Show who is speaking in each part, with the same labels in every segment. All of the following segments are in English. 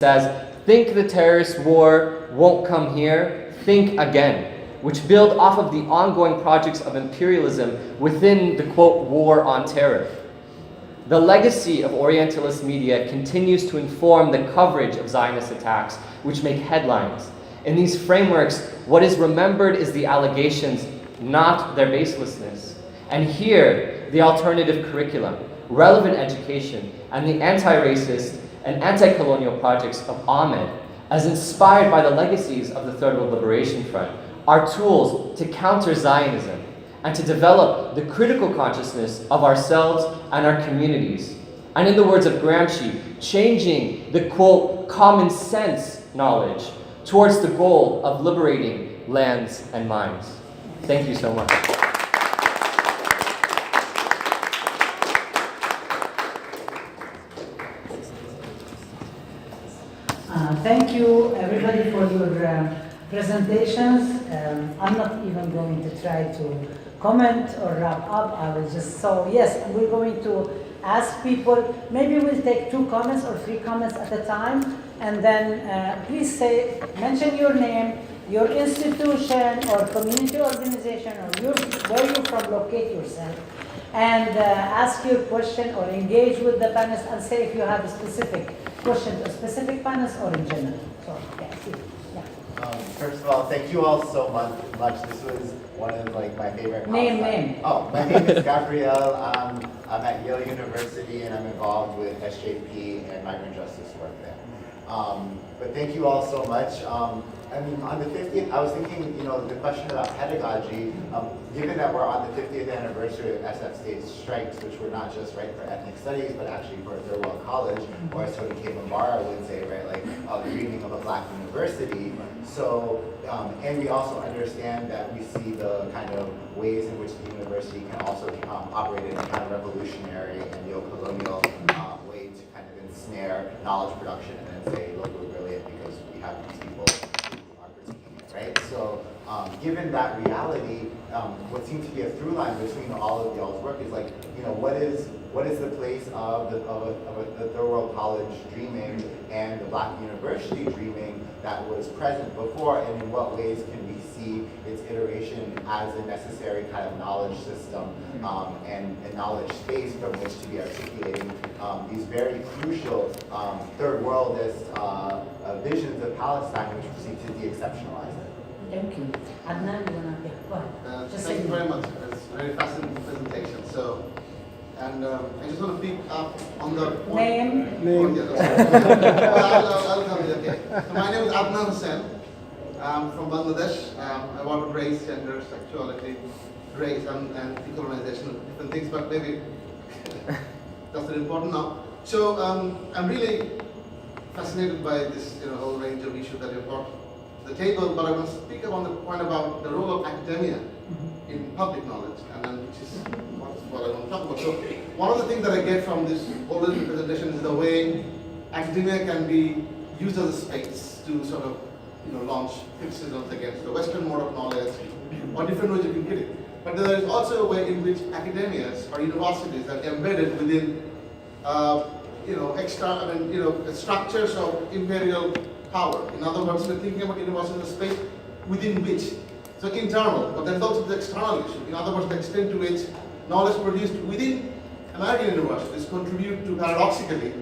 Speaker 1: says, think the terrorist war won't come here, think again, which build off of the ongoing projects of imperialism within the, quote, war on terror. The legacy of Orientalist media continues to inform the coverage of Zionist attacks, which make headlines. In these frameworks, what is remembered is the allegations, not their baselessness. And here, the alternative curriculum, relevant education, and the anti-racist and anti-colonial projects of Ahmed, as inspired by the legacies of the Third World Liberation Front, are tools to counter Zionism and to develop the critical consciousness of ourselves and our communities. And in the words of Gramsci, changing the, quote, common sense knowledge towards the goal of liberating lands and minds. Thank you so much.
Speaker 2: Thank you, everybody, for your presentations. I'm not even going to try to comment or wrap up. I will just, so yes, we're going to ask people, maybe we'll take 2 comments or 3 comments at a time, and then please say, mention your name, your institution or community organization, or where you're from, locate yourself, and ask your question or engage with the panelists, and say if you have a specific question to a specific panelist or in general. So, yeah.
Speaker 3: First of all, thank you all so much. This was one of my favorite.
Speaker 2: Name.
Speaker 3: Oh, my name is Gabrielle. I'm at Yale University and I'm involved with SJP and migrant justice work there. But thank you all so much. I mean, on the 50th, I was thinking, the question about pedagogy, given that we're on the 50th anniversary of SF State's strikes, which were not just for ethnic studies, but actually for Third World College, or as Tony K. Mamyrah would say, the dreaming of a black university. So, and we also understand that we see the kind of ways in which the university can also operate in a kind of revolutionary and neo-colonial way to kind of ensnare knowledge production and then say, look, we're brilliant because we have these people who are critiquing it, right? So, given that reality, what seems to be a through line between all of y'all's work is what is the place of the Third World College dreaming and the Black University dreaming that was present before, and in what ways can we see its iteration as a necessary kind of knowledge system and a knowledge space from which to be articulating these very crucial third worldist visions of Palestine, which we seek to de-exceptionalize it.
Speaker 2: Thank you. Adnan, you want to go ahead?
Speaker 4: Thank you very much. It's a very fascinating presentation. I just want to pick up on the
Speaker 2: Name.
Speaker 4: I'll come with okay. So my name is Adnan Hussain. I'm from Bangladesh. I work with race, gender, sexuality, race, and decolonization, different things, but maybe that's not important now. So I'm really fascinated by this whole range of issues that you've brought to the table, but I want to speak on the point about the role of academia in public knowledge, and then which is what I want to talk about. So one of the things that I get from this whole presentation is the way academia can be used as a space to sort of launch criticisms against the Western mode of knowledge, or different ways you can get it. But there is also a way in which academias or universities are embedded within structures of imperial power. In other words, we're thinking about university as a space within which, so internal, but there's also the external issue. In other words, the extent to which knowledge produced within American universities contribute to, paradoxically,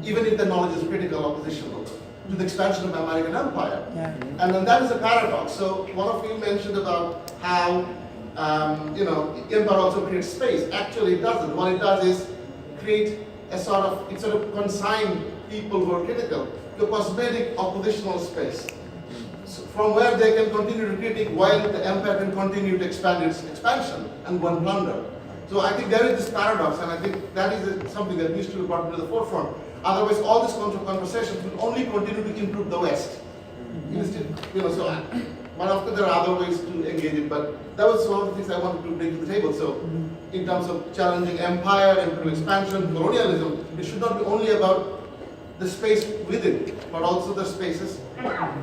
Speaker 4: even if the knowledge is critical or positional, to the expansion of the American empire.
Speaker 2: Yeah.
Speaker 4: And then that is a paradox. So one of you mentioned about how empire also creates space. Actually, it doesn't. What it does is create a sort of consign people who are critical to a cosmetic oppositional space, so from where they can continue to critique while the empire can continue to expand its expansion and go and plunder. So I think there is this paradox, and I think that is something that needs to be brought to the forefront. Otherwise, all these conversations will only continue to improve the West. But of course there are other ways to engage it, but that was one of the things I wanted to bring to the table. So in terms of challenging empire, imperial expansion, colonialism, it should not be only about the space within, but also the spaces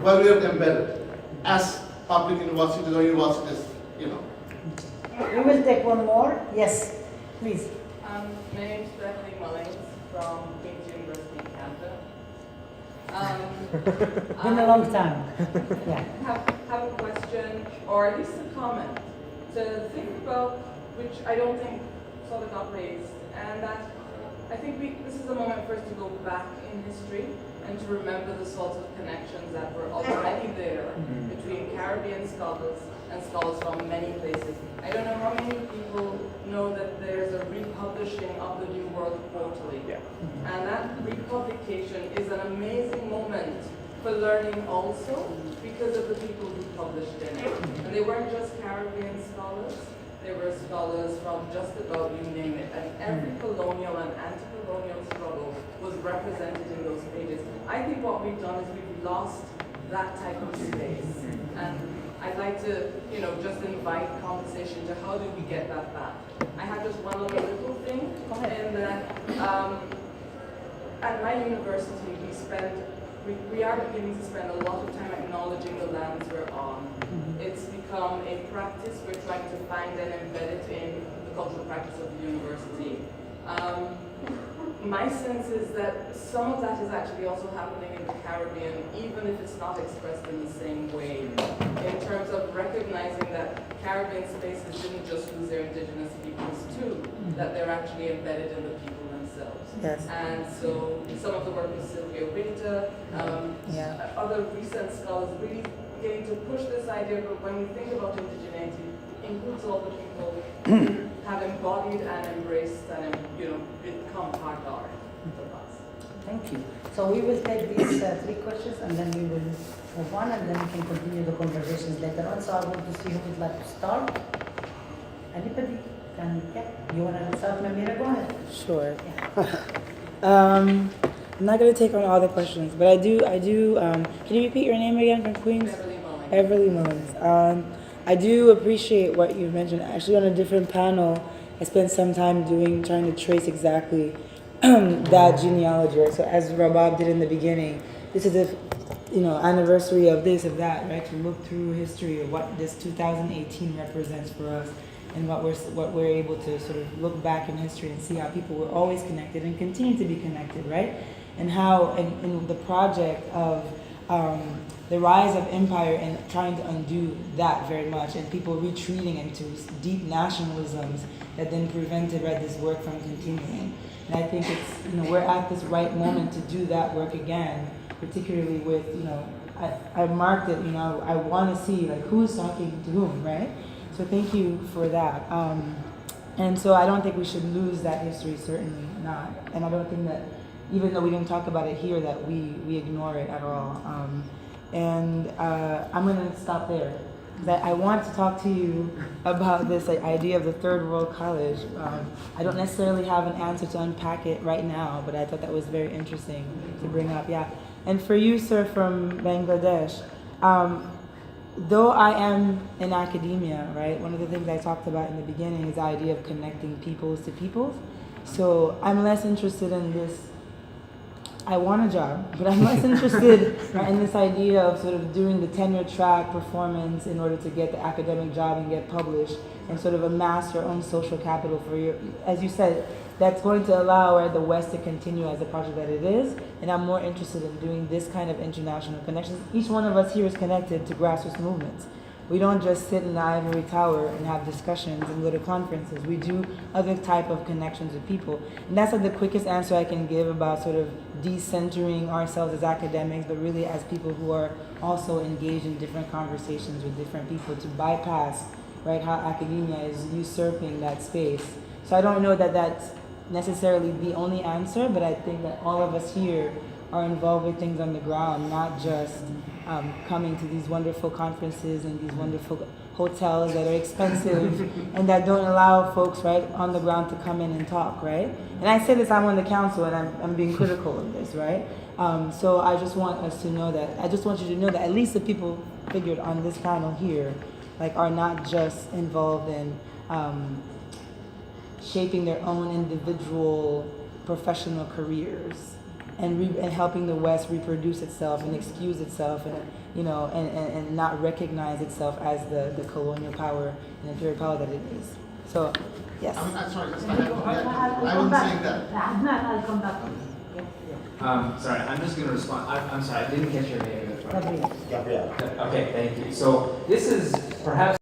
Speaker 4: where we are embedded as public universities or universities,
Speaker 2: We will take one more. Yes, please.
Speaker 5: My name is Bethany Mullings from Queen's University, Canada.
Speaker 2: Been a long time. Yeah.
Speaker 5: Have a question, or at least a comment, to think about, which I don't think sort of got raised, and that I think this is a moment for us to go back in history and to remember the sorts of connections that were already there between Caribbean scholars and scholars from many places. I don't know how many people know that there's a republishing of the New World Quarterly. And that republication is an amazing moment for learning also because of the people who published in it. And they weren't just Caribbean scholars, they were scholars from just about you name it. And every colonial and anti-colonial struggle was represented in those pages. I think what we've done is we've lost that type of space. And I'd like to, just invite conversation to how do we get that back. I have just one other little thing in that at my university we are beginning to spend a lot of time acknowledging the lands we're on. It's become a practice we're trying to find and embed it in the cultural practice of the university. My sense is that some of that is actually also happening in the Caribbean, even if it's not expressed in the same way, in terms of recognizing that Caribbean spaces didn't just lose their indigenous peoples too, that they're actually embedded in the people themselves.
Speaker 6: Yes.
Speaker 5: And so some of the work with Sylvia Winter, other recent scholars really beginning to push this idea, but when we think about indigeneity, it includes all the people who have embodied and embraced and become part of us.
Speaker 2: Thank you. So we will take these 3 questions and then we will move on and then we can continue the conversations later on. So I want to see who would like to start. Anybody? You want to start, Mamyrah? Go ahead.
Speaker 6: Sure.
Speaker 2: Yeah.
Speaker 6: I'm not going to take on all the questions, but I do. Can you repeat your name again from Queens? Beverly Mullins. I do appreciate what you mentioned. Actually, on a different panel, I spent some time trying to trace exactly that genealogy. Right? So as Rabab did in the beginning, this is anniversary of this, of that, right? To look through history of what this 2018 represents for us, and what we're able to sort of look back in history and see how people were always connected and continue to be connected, right? And how in the project of the rise of empire and trying to undo that very much, and people retreating into deep nationalisms that then prevented this work from continuing. And I think it's we're at this right moment to do that work again, particularly with I marked it. I want to see who's talking to whom, right? So thank you for that. And so I don't think we should lose that history, certainly not. And I don't think that, even though we didn't talk about it here, that we ignore it at all. And I'm going to stop there. I want to talk to you about this idea of the third world college. I don't necessarily have an answer to unpack it right now, but I thought that was very interesting to bring up. Yeah. And for you, sir, from Bangladesh, though I am in academia, right, one of the things I talked about in the beginning is the idea of connecting peoples to peoples. So I'm less interested in this. I want a job, but I'm less interested in this idea of sort of doing the tenure track performance in order to get the academic job and get published and sort of amass your own social capital for your, as you said, that's going to allow the West to continue as the project that it is. And I'm more interested in doing this kind of international connections. Each one of us here is connected to grassroots movements. We don't just sit in the ivory tower and have discussions and go to conferences. We do other type of connections with people. And that's the quickest answer I can give about sort of decentering ourselves as academics, but really as people who are also engaged in different conversations with different people to bypass, right, how academia is usurping that space. So I don't know that that's necessarily the only answer, but I think that all of us here are involved with things on the ground, not just coming to these wonderful conferences and these wonderful hotels that are expensive and that don't allow folks right on the ground to come in and talk, right? And I say this, I'm on the council and I'm being critical of this, right? So I just want us to know that, I just want you to know that at least the people figured on this panel here, are not just involved in shaping their own individual professional careers and helping the West reproduce itself and excuse itself and not recognize itself as the colonial power and imperial power that it is. So, yes.
Speaker 4: I'm sorry, I wouldn't say that.
Speaker 2: I'll come back on you. Yeah.
Speaker 7: Sorry, I'm just going to respond. I'm sorry, I didn't catch your name.
Speaker 2: Gabriel.
Speaker 3: Gabriel.
Speaker 7: Okay, thank you. So this is perhaps